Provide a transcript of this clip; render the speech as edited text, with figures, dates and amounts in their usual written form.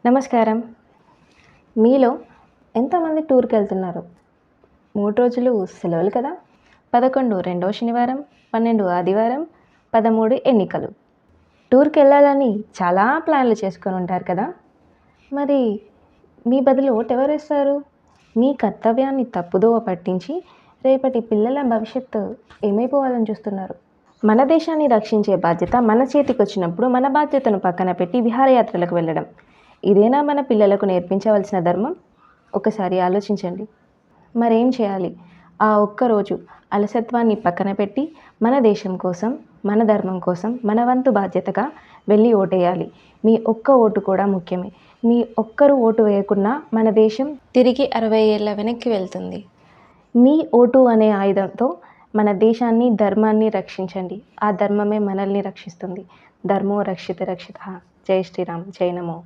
నమస్కారం. మీలో ఎంతమంది టూర్‌కెళ్తున్నారు? 3 రోజులు సెలవులు కదా! 11 రెండో శనివారం, 12 ఆదివారం, 13 ఎన్నికలు. టూర్‌కెళ్ళాలని చాలా ప్లాన్‌లు చేసుకొనుంటారు కదా! మరి మీ బదులు ఓటెవరేస్తారు? మీ కర్తవ్యాన్ని తప్పుదోవ పట్టించి రేపటి పిల్లల భవిష్యత్తు ఏమైపోవాలని చూస్తున్నారు? మన దేశాన్ని రక్షించే బాధ్యత మన చేతికొచ్చినప్పుడు మన బాధ్యతను పక్కన పెట్టి విహారయాత్రలకు వెళ్ళడం. ఇదేనా మన పిల్లలకు నేర్పించవలసిన ధర్మం? ఒకసారి ఆలోచించండి. మరేం చేయాలి? ఆ ఒక్కరోజు అలసత్వాన్ని పక్కన పెట్టి మన దేశం కోసం, మన ధర్మం కోసం మన వంతు బాధ్యతగా వెళ్ళి ఓటేయాలి. మీ ఒక్క ఓటు కూడా ముఖ్యమే. మీ ఒక్కరు ఓటు వేయకున్నా మన దేశం తిరిగి 60 ఏళ్ల వెనక్కి వెళ్తుంది. మీ ఓటు అనే ఆయుధంతో మన దేశాన్ని, ధర్మాన్ని రక్షించండి. ఆ ధర్మమే మనల్ని రక్షిస్తుంది. ధర్మో రక్షిత రక్షితః. జై శ్రీరామ్. జై నమో.